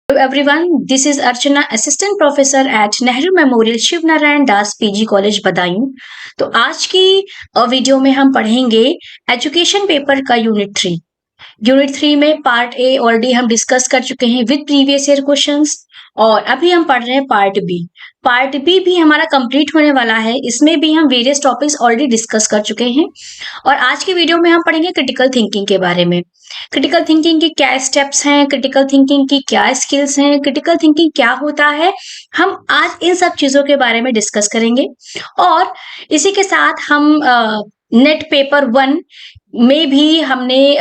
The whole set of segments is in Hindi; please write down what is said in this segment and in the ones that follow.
Hello everyone, this is Archana, Assistant Professor at Nehru Memorial Shiv Narayan Das PG College Badaun. तो आज की वीडियो में हम पढ़ेंगे एजुकेशन पेपर का यूनिट 3 में पार्ट ए ऑलरेडी हम डिस्कस कर चुके हैं विद प्रीवियस ईयर क्वेश्चंस। और अभी हम पढ़ रहे हैं पार्ट बी भी हमारा कंप्लीट होने वाला है। इसमें भी हम वेरियस टॉपिक्स ऑलरेडी डिस्कस कर चुके हैं और आज की वीडियो में हम पढ़ेंगे क्रिटिकल थिंकिंग के बारे में। क्रिटिकल थिंकिंग के क्या स्टेप्स हैं, क्रिटिकल थिंकिंग की क्या स्किल्स हैं, क्रिटिकल थिंकिंग क्या होता है, हम आज इन सब चीजों के बारे में डिस्कस करेंगे। और इसी के साथ हम नेट पेपर 1 में भी हमने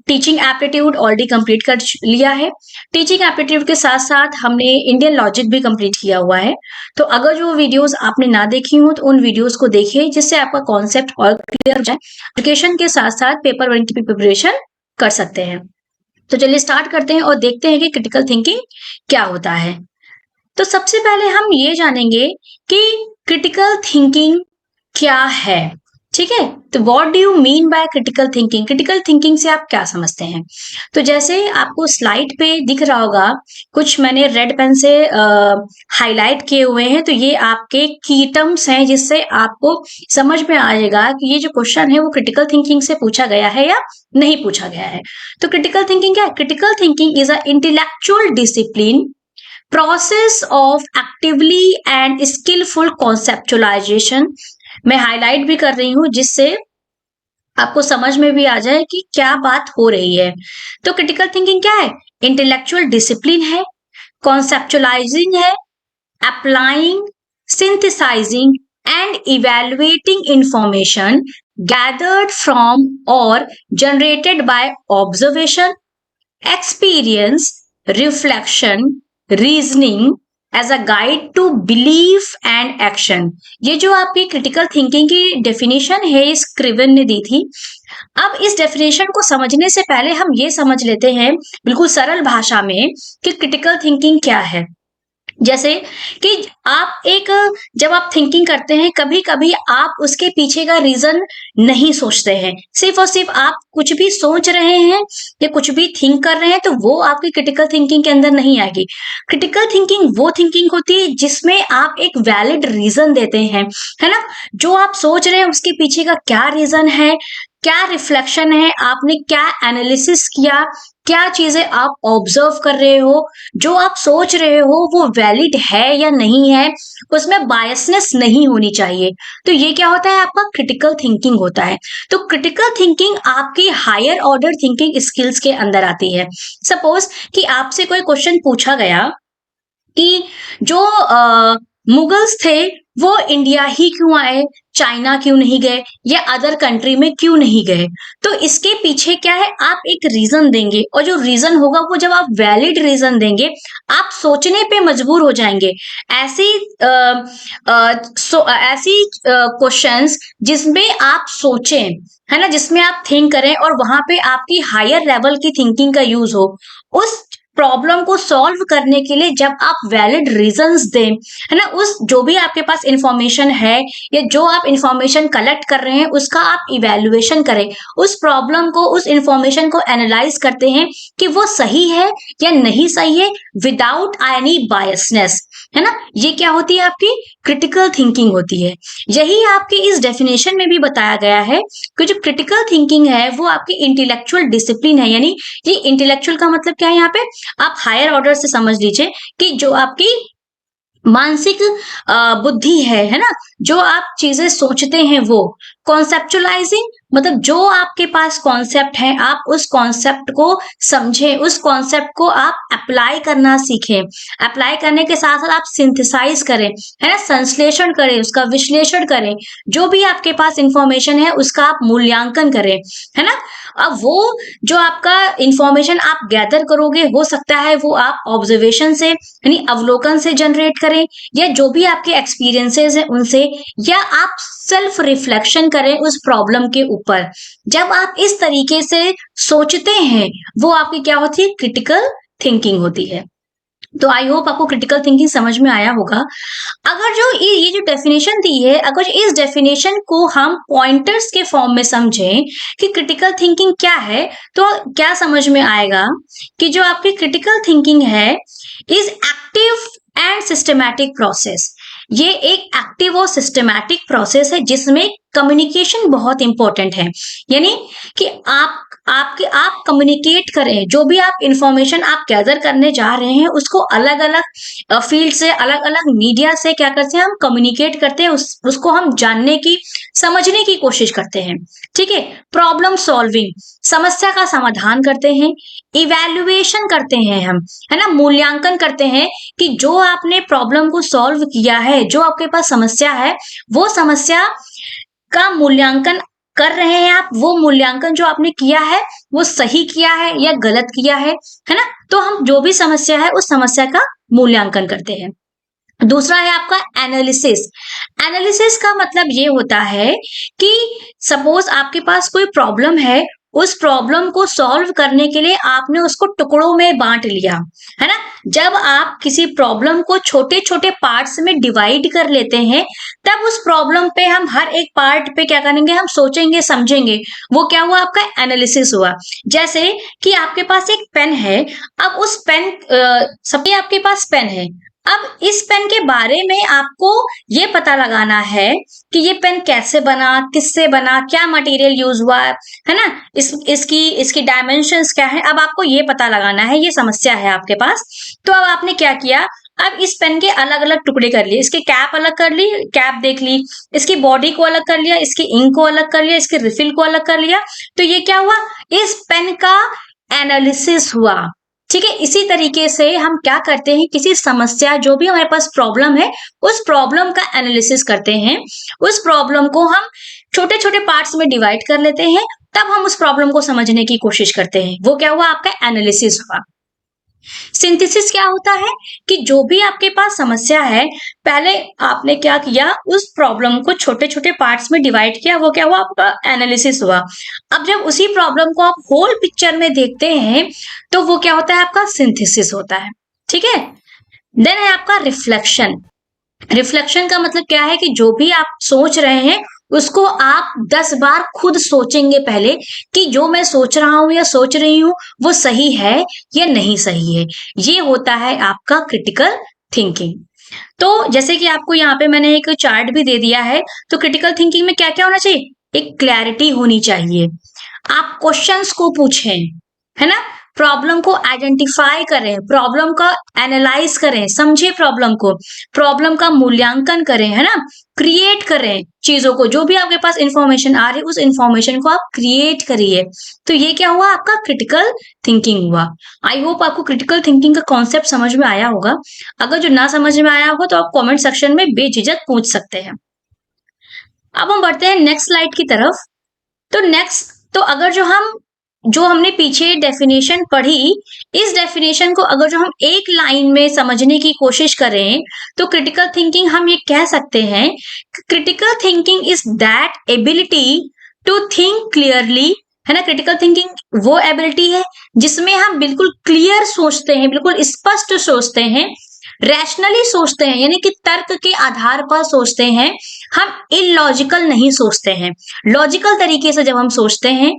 टीचिंग एप्टीट्यूड ऑलरेडी कंप्लीट कर लिया है। टीचिंग एप्टीट्यूड के साथ साथ हमने इंडियन लॉजिक भी कंप्लीट किया हुआ है। तो अगर जो वीडियोस आपने ना देखी हो तो उन वीडियोस को देखिए, जिससे आपका कॉन्सेप्ट और क्लियर हो जाए। एजुकेशन के साथ साथ पेपर 1 की भी प्रिपरेशन कर सकते हैं। तो चलिए स्टार्ट करते हैं और देखते हैं कि क्रिटिकल थिंकिंग क्या होता है। तो सबसे पहले हम ये जानेंगे कि क्रिटिकल थिंकिंग क्या है। ठीक है, तो what do you mean by critical thinking? Critical thinking से आप क्या समझते हैं? तो जैसे आपको स्लाइड पे दिख रहा होगा, कुछ मैंने रेड पेन से हाईलाइट किए हुए हैं। तो ये आपके की टर्म्स हैं, जिससे आपको समझ में आएगा कि ये जो क्वेश्चन है वो क्रिटिकल थिंकिंग से पूछा गया है या नहीं पूछा गया है। तो क्रिटिकल थिंकिंग क्या है? Critical thinking is a intellectual discipline process of actively and skillful conceptualization. मैं हाईलाइट भी कर रही हूं, जिससे आपको समझ में भी आ जाए कि क्या बात हो रही है। तो क्रिटिकल थिंकिंग क्या है? इंटेलेक्चुअल डिसिप्लिन है, कॉन्सेप्चुलाइजिंग है, applying, synthesising and evaluating information gathered from or generated by observation, experience, reflection, reasoning as a guide to belief and action। ये जो आपकी क्रिटिकल थिंकिंग की डेफिनेशन है, इस क्रिवन ने दी थी। अब इस डेफिनेशन को समझने से पहले हम ये समझ लेते हैं बिल्कुल सरल भाषा में कि क्रिटिकल थिंकिंग क्या है। जैसे कि जब आप थिंकिंग करते हैं, कभी कभी आप उसके पीछे का रीजन नहीं सोचते हैं, सिर्फ और सिर्फ आप कुछ भी सोच रहे हैं या कुछ भी थिंक कर रहे हैं, तो वो आपकी क्रिटिकल थिंकिंग के अंदर नहीं आएगी। क्रिटिकल थिंकिंग वो थिंकिंग होती है जिसमें आप एक वैलिड रीजन देते हैं, है ना। जो आप सोच रहे हैं उसके पीछे का क्या रीजन है, क्या रिफ्लेक्शन है, आपने क्या एनालिसिस किया, क्या चीजें आप ऑब्जर्व कर रहे हो, जो आप सोच रहे हो वो वैलिड है या नहीं है, उसमें बायसनेस नहीं होनी चाहिए। तो ये क्या होता है? आपका क्रिटिकल थिंकिंग होता है। तो क्रिटिकल थिंकिंग आपकी हायर ऑर्डर थिंकिंग स्किल्स के अंदर आती है। सपोज कि आपसे कोई क्वेश्चन पूछा गया कि जो मुगल्स थे वो इंडिया ही क्यों आए, चाइना क्यों नहीं गए, या अदर कंट्री में क्यों नहीं गए। तो इसके पीछे क्या है? आप एक रीजन देंगे, और जो रीजन होगा वो जब आप वैलिड रीजन देंगे, आप सोचने पे मजबूर हो जाएंगे। ऐसी ऐसी क्वेश्चंस जिसमें आप सोचें, है ना, जिसमें आप थिंक करें और वहां पे आपकी हायर लेवल की थिंकिंग का यूज हो, उस प्रॉब्लम को सॉल्व करने के लिए जब आप वैलिड रीजंस दें, है ना, उस जो भी आपके पास इंफॉर्मेशन है या जो आप इंफॉर्मेशन कलेक्ट कर रहे हैं उसका आप इवेल्युएशन करें, उस प्रॉब्लम को, उस इंफॉर्मेशन को एनालाइज करते हैं कि वो सही है या नहीं सही है, विदाउट एनी बायसनेस, है ना। ये क्या होती है? आपकी क्रिटिकल थिंकिंग होती है। यही आपके इस डेफिनेशन में भी बताया गया है कि जो क्रिटिकल थिंकिंग है वो आपकी इंटेलेक्चुअल डिसिप्लिन है। यानी ये इंटेलेक्चुअल का मतलब क्या है? यहाँ पे आप हायर ऑर्डर से समझ लीजिए कि जो आपकी मानसिक बुद्धि है ना, जो आप चीजें सोचते हैं वो। कॉन्सेप्चुलाइजिंग मतलब जो आपके पास कॉन्सेप्ट है, आप उस कॉन्सेप्ट को समझें, उस कॉन्सेप्ट को आप अप्लाई करना सीखें। अप्लाई करने के साथ साथ आप सिंथेसाइज करें, है ना, संश्लेषण करें, उसका विश्लेषण करें, जो भी आपके पास इंफॉर्मेशन है उसका आप मूल्यांकन करें, है ना। अब वो जो आपका इंफॉर्मेशन आप गैदर करोगे, हो सकता है वो आप ऑब्जर्वेशन से यानी अवलोकन से जनरेट करें, या जो भी आपके एक्सपीरियंसेस हैं उनसे, या आप सेल्फ रिफ्लेक्शन करें उस प्रॉब्लम के ऊपर। जब आप इस तरीके से सोचते हैं, वो आपकी क्या होती है? क्रिटिकल थिंकिंग होती है। तो आई होप आपको क्रिटिकल थिंकिंग समझ में आया होगा। अगर जो ये जो डेफिनेशन दी है, अगर इस डेफिनेशन को हम पॉइंटर्स के फॉर्म में समझें कि क्रिटिकल थिंकिंग क्या है, तो क्या समझ में आएगा कि जो आपकी क्रिटिकल थिंकिंग है is active and systematic process. ये एक एक्टिव और सिस्टमैटिक प्रोसेस है जिसमें कम्युनिकेशन बहुत इंपॉर्टेंट है। यानी कि आप कम्युनिकेट करें, जो भी आप इंफॉर्मेशन आप गैदर करने जा रहे हैं उसको अलग अलग फील्ड से, अलग अलग मीडिया से क्या करते हैं, हम कम्युनिकेट करते हैं, उसको हम जानने की, समझने की कोशिश करते हैं। ठीक है। प्रॉब्लम सॉल्विंग, समस्या का समाधान करते हैं। इवैल्यूएशन करते हैं हम, है ना, मूल्यांकन करते हैं कि जो आपने प्रॉब्लम को सॉल्व किया है, जो आपके पास समस्या है, वो समस्या का मूल्यांकन कर रहे हैं आप, वो मूल्यांकन जो आपने किया है वो सही किया है या गलत किया है ना। तो हम जो भी समस्या है उस समस्या का मूल्यांकन करते हैं। दूसरा है आपका एनालिसिस। एनालिसिस का मतलब ये होता है कि सपोज आपके पास कोई प्रॉब्लम है, उस प्रॉब्लम को सॉल्व करने के लिए आपने उसको टुकड़ों में बांट लिया, है ना। जब आप किसी प्रॉब्लम को छोटे छोटे पार्ट्स में डिवाइड कर लेते हैं, तब उस प्रॉब्लम पे हम हर एक पार्ट पे क्या करेंगे, हम सोचेंगे, समझेंगे। वो क्या हुआ, आपका एनालिसिस हुआ। जैसे कि आपके पास एक पेन है, अब उस पेन सबके आपके पास पेन है, अब इस पेन के बारे में आपको ये पता लगाना है कि ये पेन कैसे बना, किससे बना, क्या मटेरियल यूज हुआ है ना, इसकी डायमेंशंस क्या है, अब आपको ये पता लगाना है, ये समस्या है आपके पास। तो अब आपने क्या किया, अब इस पेन के अलग अलग टुकड़े कर लिए, इसके कैप अलग कर ली, कैप देख ली, इसकी बॉडी को अलग कर लिया, इसकी इंक को अलग कर लिया, इसके रिफिल को अलग कर लिया। तो ये क्या हुआ, इस पेन का एनालिसिस हुआ। ठीक है। इसी तरीके से हम क्या करते हैं, किसी समस्या, जो भी हमारे पास प्रॉब्लम है, उस प्रॉब्लम का एनालिसिस करते हैं। उस प्रॉब्लम को हम छोटे छोटे पार्ट्स में डिवाइड कर लेते हैं, तब हम उस प्रॉब्लम को समझने की कोशिश करते हैं। वो क्या हुआ, आपका एनालिसिस हुआ। सिंथेसिस क्या होता है कि जो भी आपके पास समस्या है, पहले आपने क्या किया, उस प्रॉब्लम को छोटे छोटे पार्ट्स में डिवाइड किया, वो क्या हुआ, आपका एनालिसिस हुआ। अब जब उसी प्रॉब्लम को आप होल पिक्चर में देखते हैं, तो वो क्या होता है, आपका सिंथेसिस होता है। ठीक है। देन है आपका रिफ्लेक्शन। रिफ्लेक्शन का मतलब क्या है कि जो भी आप सोच रहे हैं उसको आप 10 बार खुद सोचेंगे पहले, कि जो मैं सोच रहा हूं या सोच रही हूं वो सही है या नहीं सही है। ये होता है आपका क्रिटिकल थिंकिंग। तो जैसे कि आपको यहाँ पे मैंने एक चार्ट भी दे दिया है, तो क्रिटिकल थिंकिंग में क्या क्या होना चाहिए, एक क्लैरिटी होनी चाहिए, आप क्वेश्चंस को पूछें, है ना, प्रॉब्लम को आइडेंटिफाई करें, प्रॉब्लम का एनालाइज करें, समझे प्रॉब्लम को, प्रॉब्लम का मूल्यांकन करें, है ना, क्रिएट करें चीजों को, जो भी आपके पास इंफॉर्मेशन आ रही है उस इंफॉर्मेशन को आप क्रिएट करिए। तो ये क्या हुआ, आपका क्रिटिकल थिंकिंग हुआ। आई होप आपको क्रिटिकल थिंकिंग का कॉन्सेप्ट समझ में आया होगा। अगर जो ना समझ में आया होगा तो आप कमेंट सेक्शन में बेझिझक पूछ सकते हैं। अब हम बढ़ते हैं नेक्स्ट स्लाइड की तरफ। तो अगर जो हमने पीछे डेफिनेशन पढ़ी, इस डेफिनेशन को अगर जो हम एक लाइन में समझने की कोशिश करें, तो क्रिटिकल थिंकिंग हम ये कह सकते हैं, critical thinking is that ability to think clearly, है ना। क्रिटिकल थिंकिंग वो एबिलिटी है जिसमें हम बिल्कुल क्लियर सोचते हैं, बिल्कुल स्पष्ट सोचते हैं, रैशनली सोचते हैं, यानी कि तर्क के आधार पर सोचते हैं, हम इलॉजिकल नहीं सोचते हैं। लॉजिकल तरीके से जब हम सोचते हैं,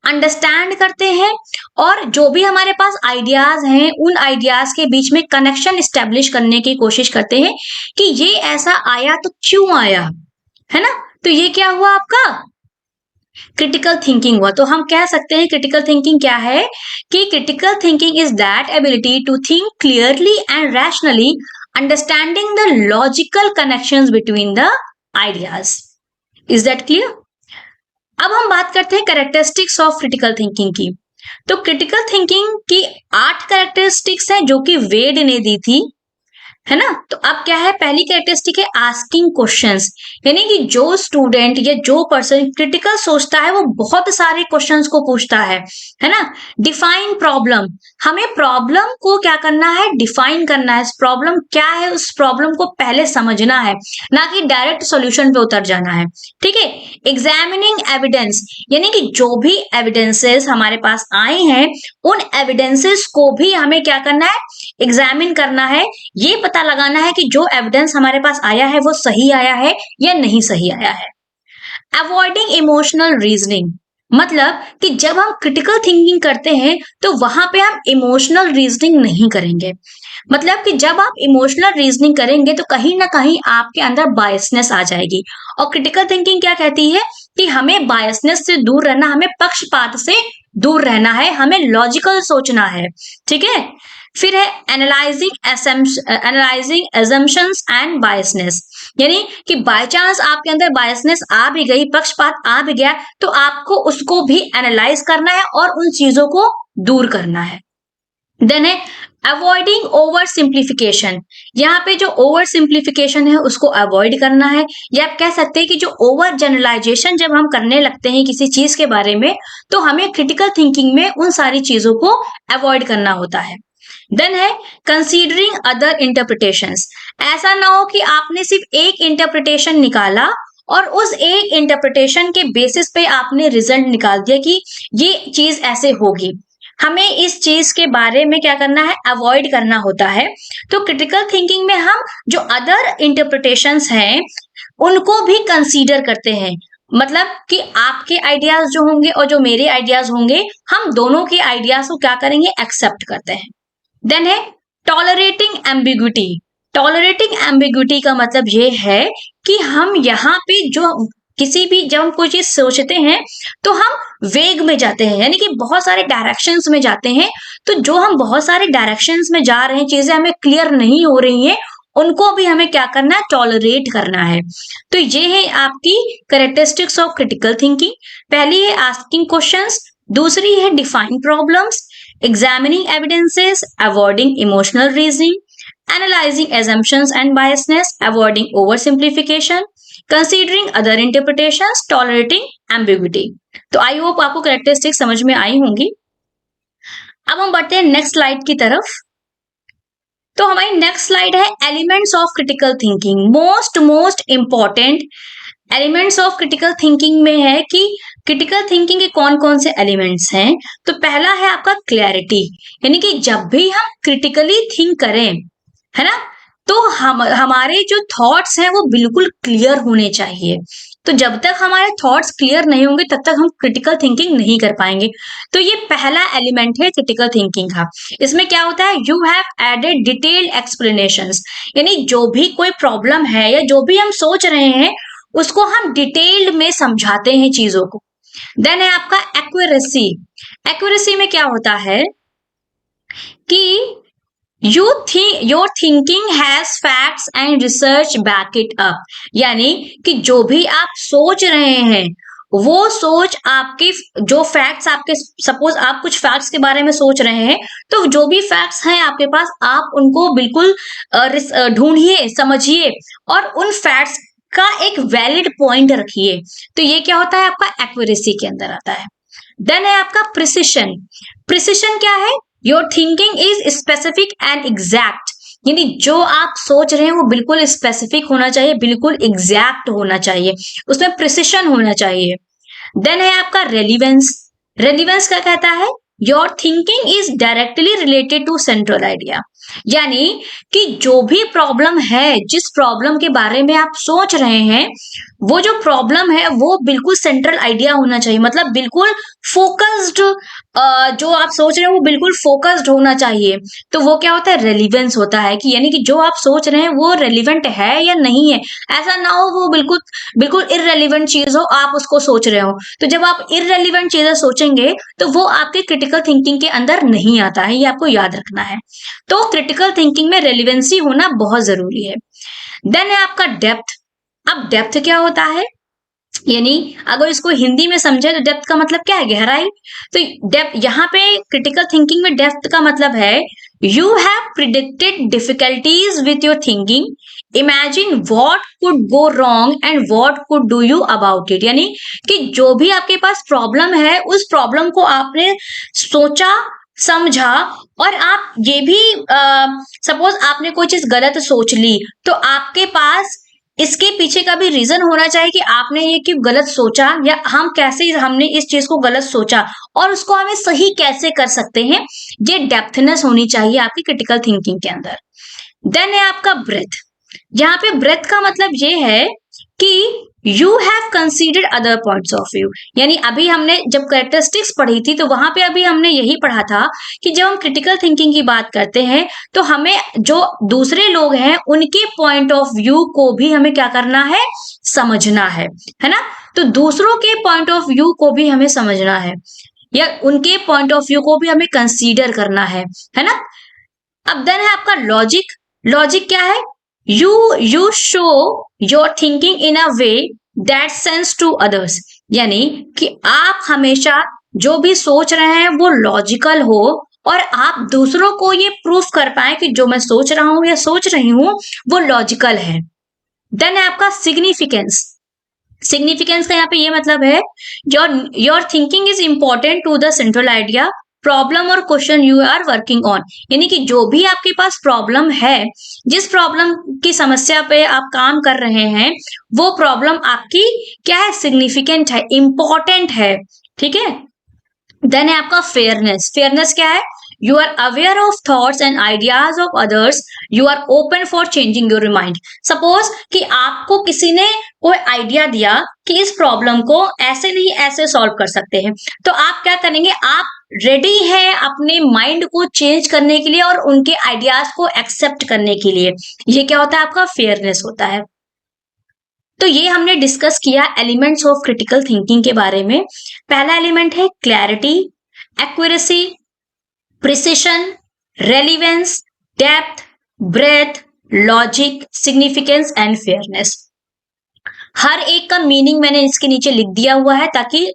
अंडरस्टैंड करते हैं, और जो भी हमारे पास आइडियाज हैं उन आइडियाज के बीच में कनेक्शन स्टैब्लिश करने की कोशिश करते हैं कि ये ऐसा आया तो क्यों आया, है ना। तो ये क्या हुआ, आपका क्रिटिकल थिंकिंग हुआ। तो हम कह सकते हैं क्रिटिकल थिंकिंग क्या है, कि critical thinking is that ability to think clearly and rationally, understanding the logical connections between the ideas. Is that clear. अब हम बात करते हैं कैरेक्टरिस्टिक्स ऑफ क्रिटिकल थिंकिंग की। तो क्रिटिकल थिंकिंग की 8 कैरेक्टरिस्टिक्स हैं जो कि वेड ने दी थी, है ना। तो अब क्या है, पहली कैरेक्टरिस्टिक है आस्किंग क्वेश्चंस, यानी कि जो स्टूडेंट या जो पर्सन क्रिटिकल सोचता है वो बहुत सारे क्वेश्चंस को पूछता है ना। डिफाइन प्रॉब्लम, हमें प्रॉब्लम को क्या करना है, डिफाइन करना है, प्रॉब्लम क्या है उस प्रॉब्लम को पहले समझना है, ना कि डायरेक्ट सॉल्यूशन पे उतर जाना है। ठीक है। एग्जामिनिंग एविडेंस, यानी कि जो भी एविडेंसेस हमारे पास आए हैं उन एविडेंसेस को भी हमें क्या करना है, एग्जामिन करना है, ये पता लगाना है कि जो एविडेंस हमारे पास आया है वो सही आया है या नहीं सही आया है। अवॉइडिंग इमोशनल रीजनिंग, मतलब कि जब हम क्रिटिकल थिंकिंग करते हैं तो वहां पे हम इमोशनल रीजनिंग नहीं करेंगे। मतलब कि जब आप इमोशनल रीजनिंग करेंगे तो कहीं ना कहीं आपके अंदर बायसनेस आ जाएगी। और क्रिटिकल थिंकिंग क्या कहती है कि हमें बायसनेस से दूर रहना, हमें पक्षपात से दूर रहना है, हमें लॉजिकल सोचना है। ठीक है। फिर है एनालाइजिंग एजम्पशंस एंड बायसनेस, यानी कि बाय चांस आपके अंदर बायसनेस आ भी गई, पक्षपात आ भी गया, तो आपको उसको भी एनालाइज करना है और उन चीजों को दूर करना है। देन है अवॉइडिंग ओवर सिंप्लीफिकेशन, यहाँ पे जो ओवर सिंप्लीफिकेशन है उसको अवॉइड करना है, या आप कह सकते हैं कि जो ओवर जनरलाइजेशन जब हम करने लगते हैं किसी चीज के बारे में तो हमें क्रिटिकल थिंकिंग में उन सारी चीजों को अवॉइड करना होता है। देन है कंसीडरिंग अदर इंटरप्रिटेशंस, ऐसा ना हो कि आपने सिर्फ एक इंटरप्रिटेशन निकाला और उस एक इंटरप्रिटेशन के बेसिस पे आपने रिजल्ट निकाल दिया कि ये चीज ऐसे होगी। हमें इस चीज के बारे में क्या करना है, अवॉइड करना होता है। तो क्रिटिकल थिंकिंग में हम जो अदर इंटरप्रिटेशंस हैं उनको भी कंसीडर करते हैं, मतलब कि आपके आइडियाज जो होंगे और जो मेरे आइडियाज होंगे हम दोनों के आइडियाज को क्या करेंगे, एक्सेप्ट करते हैं। देन है टॉलरेटिंग एम्बिग्विटी, टॉलरेटिंग एम्बिग्विटी का मतलब ये है कि हम यहाँ पे जो किसी भी जब हम कोई चीज सोचते हैं तो हम वेग में जाते हैं, यानी कि बहुत सारे डायरेक्शंस में जाते हैं। तो जो हम बहुत सारे डायरेक्शंस में जा रहे हैं, चीजें हमें क्लियर नहीं हो रही हैं, उनको भी हमें क्या करना है, टॉलरेट करना है। तो ये है आपकी कैरेक्टरिस्टिक्स ऑफ क्रिटिकल थिंकिंग। पहली है आस्किंग क्वेश्चंस, दूसरी है define problems, examining evidences, avoiding emotional reasoning, analyzing assumptions and biasness, avoiding oversimplification, considering other interpretations, tolerating ambiguity। तो आई होप आपको कैरेक्टरिस्टिक समझ में आई होंगी। अब हम बढ़ते हैं नेक्स्ट स्लाइड की तरफ। तो हमारी नेक्स्ट स्लाइड है elements of critical thinking. Most important elements of critical thinking में है कि क्रिटिकल थिंकिंग के कौन कौन से एलिमेंट्स हैं। तो पहला है आपका क्लैरिटी, यानी कि जब भी हम क्रिटिकली थिंक करें, है ना, तो हमारे जो थॉट्स हैं वो बिल्कुल क्लियर होने चाहिए। तो जब तक हमारे थॉट्स क्लियर नहीं होंगे तब तक हम क्रिटिकल थिंकिंग नहीं कर पाएंगे। तो ये पहला एलिमेंट है क्रिटिकल थिंकिंग का। इसमें क्या होता है, you have added detailed explanations, यानी जो भी कोई प्रॉब्लम है या जो भी हम सोच रहे हैं उसको हम डिटेल्ड में समझाते हैं चीजों को। देन है आपका एक्यूरेसी। एक्यूरेसी में क्या होता है कि your thinking has facts and research back it up, यानी कि जो भी आप सोच रहे हैं वो सोच आपके जो फैक्ट्स आपके, सपोज आप कुछ फैक्ट्स के बारे में सोच रहे हैं तो जो भी फैक्ट्स हैं आपके पास आप उनको बिल्कुल ढूंढिए, समझिए और उन फैक्ट्स का एक वैलिड पॉइंट रखिए। तो ये क्या होता है, आपका एक्यूरेसी के अंदर आता है। देन है आपका प्रिसिशन। प्रिसिशन क्या है, your thinking is specific and exact, यानी जो आप सोच रहे हैं वो बिल्कुल स्पेसिफिक होना चाहिए, बिल्कुल एग्जैक्ट होना चाहिए, उसमें प्रिसिशन होना चाहिए। देन है आपका रेलिवेंस। रेलिवेंस क्या कहता है, your thinking is directly related to central idea, यानी कि जो भी प्रॉब्लम है, जिस प्रॉब्लम के बारे में आप सोच रहे हैं वो जो प्रॉब्लम है वो बिल्कुल सेंट्रल आइडिया होना चाहिए, मतलब बिल्कुल फोकस्ड, जो आप सोच रहे हैं वो बिल्कुल फोकस्ड होना चाहिए। तो वो क्या होता है, रेलिवेंस होता है, कि यानी कि जो आप सोच रहे हैं वो रेलिवेंट है या नहीं है। ऐसा ना हो वो बिल्कुल बिल्कुल इररेलिवेंट चीज हो, आप उसको सोच रहे हो। तो जब आप इररेलिवेंट चीजें सोचेंगे तो वो आपके क्रिटिकल थिंकिंग के अंदर नहीं आता है, ये आपको याद रखना है। तो क्रिटिकल थिंकिंग में रेलिवेंसी होना बहुत जरूरी है। देन है आपका डेप्थ। अब डेप्थ क्या होता है, यानी अगर इसको हिंदी में समझे तो डेप्थ का मतलब क्या है, गहराई। तो डेप्थ यहाँ पे क्रिटिकल थिंकिंग में डेप्थ का मतलब है You have predicted difficulties with your thinking. Imagine what could go wrong and what could do you about it. यानी कि जो भी आपके पास प्रॉब्लम है उस प्रॉब्लम को आपने सोचा, समझा, और आप ये भी सपोज आपने कोई चीज गलत सोच ली तो आपके पास इसके पीछे का भी रीजन होना चाहिए कि आपने ये क्यों गलत सोचा, या हम कैसे हमने इस चीज को गलत सोचा और उसको हमें सही कैसे कर सकते हैं। ये डेप्थनेस होनी चाहिए आपकी क्रिटिकल थिंकिंग के अंदर। देन है आपका ब्रेथ। यहाँ पे ब्रेथ का मतलब ये है कि you have considered other points of view. यानी अभी हमने जब कैरेक्टरिस्टिक्स पढ़ी थी तो वहां पे अभी हमने यही पढ़ा था कि जब हम क्रिटिकल थिंकिंग की बात करते हैं तो हमें जो दूसरे लोग हैं उनके पॉइंट ऑफ व्यू को भी हमें क्या करना है, समझना है ना। तो दूसरों के पॉइंट ऑफ व्यू को भी हमें समझना है या उनके पॉइंट ऑफ व्यू को भी हमें कंसीडर करना है ना। अब देन है आपका लॉजिक। लॉजिक क्या है? You show your thinking in a way that sense to others. यानी कि आप हमेशा जो भी सोच रहे हैं वो लॉजिकल हो और आप दूसरों को ये प्रूफ कर पाए कि जो मैं सोच रहा हूं या सोच रही हूं वो लॉजिकल है। देन है आपका सिग्निफिकेंस। सिग्निफिकेंस का यहाँ पे ये मतलब है your thinking is important to the central idea, problem और question you are working on. यानी कि जो भी आपके पास प्रॉब्लम है, जिस प्रॉब्लम की समस्या पे आप काम कर रहे हैं, वो प्रॉब्लम आपकी क्या है, सिग्निफिकेंट है, इंपॉर्टेंट है। ठीक है। देन है आपका फेयरनेस। फेयरनेस क्या है? You are aware of thoughts and ideas of others, you are open for changing your mind. Suppose कि आपको किसी ने कोई आइडिया दिया कि इस प्रॉब्लम को ऐसे नहीं ऐसे सॉल्व कर सकते हैं, तो आप क्या करेंगे, आप रेडी है अपने माइंड को चेंज करने के लिए और उनके आइडियाज को एक्सेप्ट करने के लिए। ये क्या होता है, आपका फेयरनेस होता है। तो ये हमने डिस्कस किया एलिमेंट्स ऑफ क्रिटिकल थिंकिंग के बारे में। पहला एलिमेंट है clarity, accuracy, precision, relevance, depth, breadth, logic, significance and fairness. हर एक का मीनिंग मैंने इसके नीचे लिख दिया हुआ है ताकि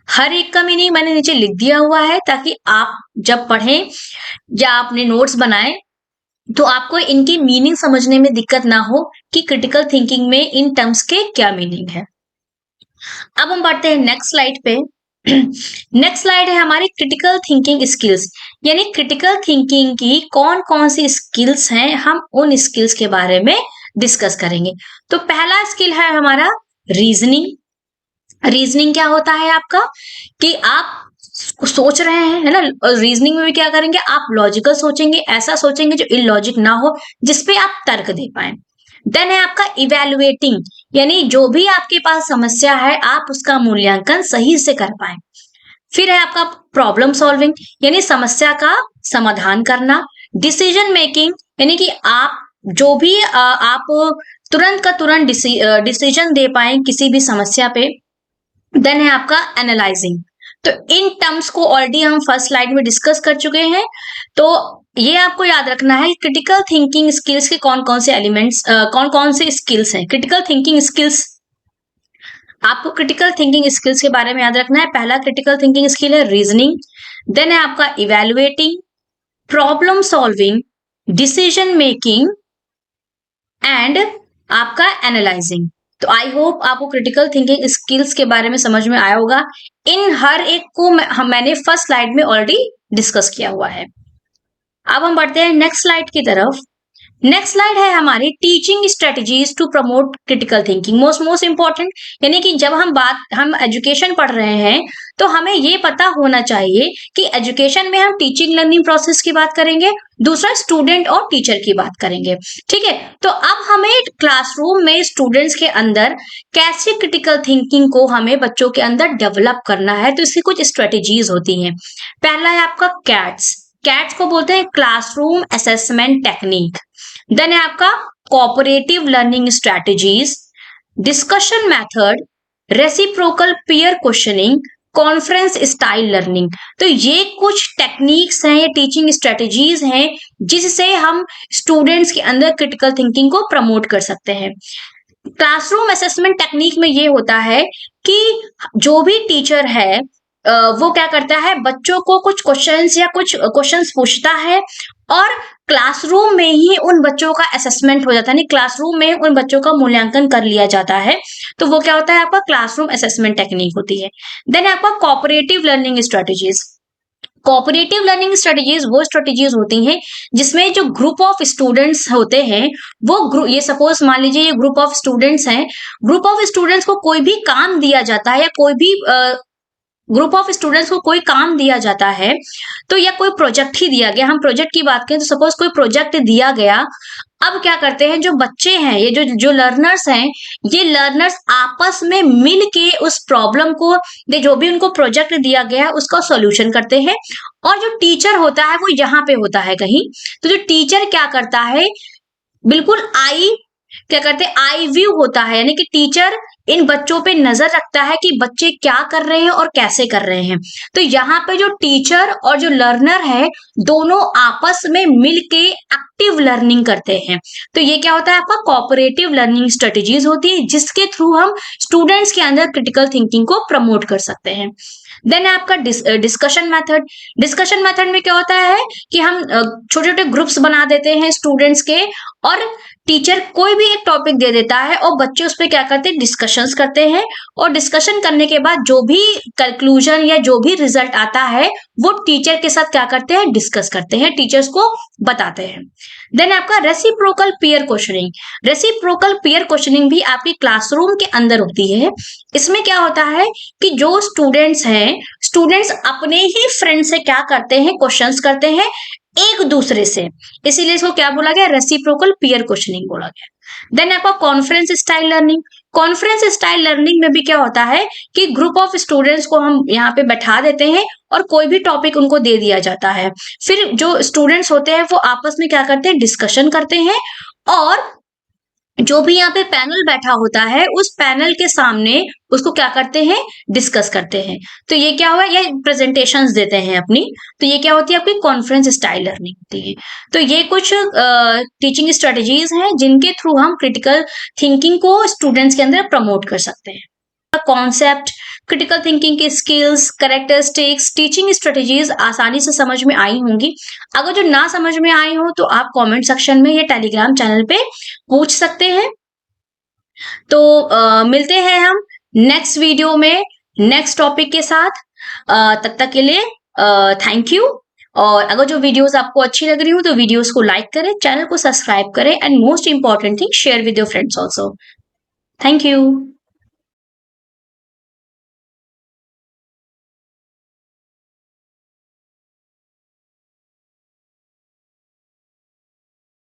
हर एक का मीनिंग मैंने नीचे लिख दिया हुआ है ताकि आप जब पढ़ें या अपने नोट्स बनाएं तो आपको इनकी मीनिंग समझने में दिक्कत ना हो कि क्रिटिकल थिंकिंग में इन टर्म्स के क्या मीनिंग है। अब हम बढ़ते हैं नेक्स्ट स्लाइड पे। नेक्स्ट स्लाइड है हमारी क्रिटिकल थिंकिंग स्किल्स। यानी क्रिटिकल थिंकिंग की कौन कौन सी स्किल्स हैं, हम उन स्किल्स के बारे में डिस्कस करेंगे। तो पहला स्किल है हमारा रीजनिंग। रीजनिंग क्या होता है आपका कि आप सोच रहे हैं, है ना। रीजनिंग में भी क्या करेंगे, आप लॉजिकल सोचेंगे, ऐसा सोचेंगे जो इलॉजिक ना हो, जिसपे आप तर्क दे पाए। देन है आपका इवेल्युएटिंग। यानी जो भी आपके पास समस्या है आप उसका मूल्यांकन सही से कर पाए। फिर है आपका प्रॉब्लम सॉल्विंग, यानी समस्या का समाधान करना। डिसीजन मेकिंग, यानी कि आप जो भी आप तुरंत का तुरंत डिसीजन दे पाए किसी भी समस्या पे। देन है आपका एनालाइजिंग। तो इन टर्म्स को ऑलरेडी हम फर्स्ट स्लाइड में डिस्कस कर चुके हैं। तो ये आपको याद रखना है क्रिटिकल थिंकिंग स्किल्स के कौन कौन से एलिमेंट्स, कौन कौन से स्किल्स हैं क्रिटिकल थिंकिंग स्किल्स। आपको क्रिटिकल थिंकिंग स्किल्स के बारे में याद रखना है। पहला क्रिटिकल थिंकिंग स्किल है रीजनिंग, देन है आपका evaluating, problem solving, decision making and आपका एनालाइजिंग। तो आई होप आपको क्रिटिकल थिंकिंग स्किल्स के बारे में समझ में आया होगा। इन हर एक को मैंने फर्स्ट स्लाइड में ऑलरेडी डिस्कस किया हुआ है। अब हम बढ़ते हैं नेक्स्ट स्लाइड की तरफ। नेक्स्ट स्लाइड है हमारी teaching strategies to promote critical thinking. Most important, यानी कि जब हम एजुकेशन पढ़ रहे हैं तो हमें ये पता होना चाहिए कि एजुकेशन में हम टीचिंग लर्निंग प्रोसेस की बात करेंगे, दूसरा स्टूडेंट और टीचर की बात करेंगे। ठीक है। तो अब हमें क्लासरूम में स्टूडेंट्स के अंदर कैसे क्रिटिकल थिंकिंग को हमें बच्चों के अंदर डेवलप करना है, तो इसकी कुछ स्ट्रेटेजीज होती हैं। पहला है आपका कैट्स। कैट्स को बोलते हैं क्लासरूम असेसमेंट टेक्निक। देन है आपका cooperative learning strategies, discussion method, reciprocal peer questioning, conference style learning. तो ये कुछ टेक्निक्स हैं, ये टीचिंग स्ट्रेटजीज हैं जिससे हम स्टूडेंट्स के अंदर क्रिटिकल थिंकिंग को प्रमोट कर सकते हैं। क्लासरूम असेसमेंट टेक्निक में ये होता है कि जो भी टीचर है वो क्या करता है, बच्चों को कुछ क्वेश्चंस या कुछ क्वेश्चंस पूछता है और क्लासरूम में ही उन बच्चों का असेसमेंट हो जाता है, यानी क्लासरूम में उन बच्चों का मूल्यांकन कर लिया जाता है। तो वो क्या होता है, आपका क्लासरूम असेसमेंट टेक्निक होती है। देन आपका cooperative learning strategies. Cooperative learning strategies वो स्ट्रेटजीज होती हैं जिसमें जो ग्रुप ऑफ स्टूडेंट्स होते हैं वो ये सपोज मान लीजिए ये ग्रुप ऑफ स्टूडेंट्स हैं, ग्रुप ऑफ स्टूडेंट्स को कोई भी काम दिया जाता है या कोई भी ग्रुप ऑफ स्टूडेंट्स को कोई काम दिया जाता है, तो या कोई प्रोजेक्ट ही दिया गया, हम प्रोजेक्ट की बात करें तो सपोज कोई प्रोजेक्ट दिया गया। अब क्या करते हैं जो बच्चे हैं, ये जो जो लर्नर्स हैं, ये लर्नर्स आपस में मिल के उस प्रॉब्लम को, जो भी उनको प्रोजेक्ट दिया गया है उसका सॉल्यूशन करते हैं। और जो टीचर होता है वो यहाँ पे होता है कहीं। तो जो टीचर क्या करता है, बिल्कुल क्या करते हैं, आई व्यू होता है, यानी कि टीचर इन बच्चों पे नजर रखता है कि बच्चे क्या कर रहे हैं और कैसे कर रहे हैं। तो यहाँ पे जो टीचर और जो लर्नर है दोनों आपस में मिलके एक्टिव लर्निंग करते हैं। तो ये क्या होता है, आपका कोऑपरेटिव लर्निंग स्ट्रेटजीज होती है जिसके थ्रू हम स्टूडेंट्स के अंदर क्रिटिकल थिंकिंग को प्रमोट कर सकते हैं। देन है आपका डिस्कशन मेथड। डिस्कशन मेथड में क्या होता है कि हम छोटे छोटे ग्रुप्स बना देते हैं स्टूडेंट्स के, और टीचर कोई भी एक टॉपिक दे देता है और बच्चे उस पर क्या करते हैं, डिस्कशंस करते हैं। और डिस्कशन करने के बाद जो भी कंक्लूजन या जो भी रिजल्ट आता है वो टीचर के साथ क्या करते हैं, डिस्कस करते हैं, टीचर्स को बताते हैं। देन आपका reciprocal peer questioning. Reciprocal peer questioning भी आपकी क्लासरूम के अंदर होती है। इसमें क्या होता है कि जो स्टूडेंट्स हैं, स्टूडेंट्स अपने ही फ्रेंड से क्या करते हैं, क्वेश्चंस करते हैं एक दूसरे से, इसीलिए इसको क्या बोला गया, रेसिप्रोकल पीयर क्वेश्चनिंग बोला गया। देन आपका conference style learning. Conference style learning में भी क्या होता है कि ग्रुप ऑफ स्टूडेंट्स को हम यहाँ पे बैठा देते हैं और कोई भी टॉपिक उनको दे दिया जाता है, फिर जो स्टूडेंट्स होते हैं वो आपस में क्या करते हैं, डिस्कशन करते हैं, और जो भी यहाँ पे पैनल बैठा होता है उस पैनल के सामने उसको क्या करते हैं, डिस्कस करते हैं। तो ये क्या हुआ, ये प्रेजेंटेशंस देते हैं अपनी। तो ये क्या होती है, आपकी कॉन्फ्रेंस स्टाइल लर्निंग होती है। तो ये कुछ टीचिंग स्ट्रेटजीज हैं जिनके थ्रू हम क्रिटिकल थिंकिंग को स्टूडेंट्स के अंदर प्रमोट कर सकते हैं। कॉन्सेप्ट, क्रिटिकल थिंकिंग की स्किल्स, कैरेक्टरिस्टिक्स, टीचिंग स्ट्रेटजीज आसानी से समझ में आई होंगी। अगर जो ना समझ में आई हो तो आप कमेंट सेक्शन में या टेलीग्राम चैनल पे पूछ सकते हैं। तो मिलते हैं हम नेक्स्ट वीडियो में नेक्स्ट टॉपिक के साथ। तब तक के लिए थैंक यू। और अगर जो वीडियोस आपको अच्छी लग रही हो तो वीडियोस को लाइक करें, चैनल को सब्सक्राइब करें, and most important thing share with your friends also. Thank you.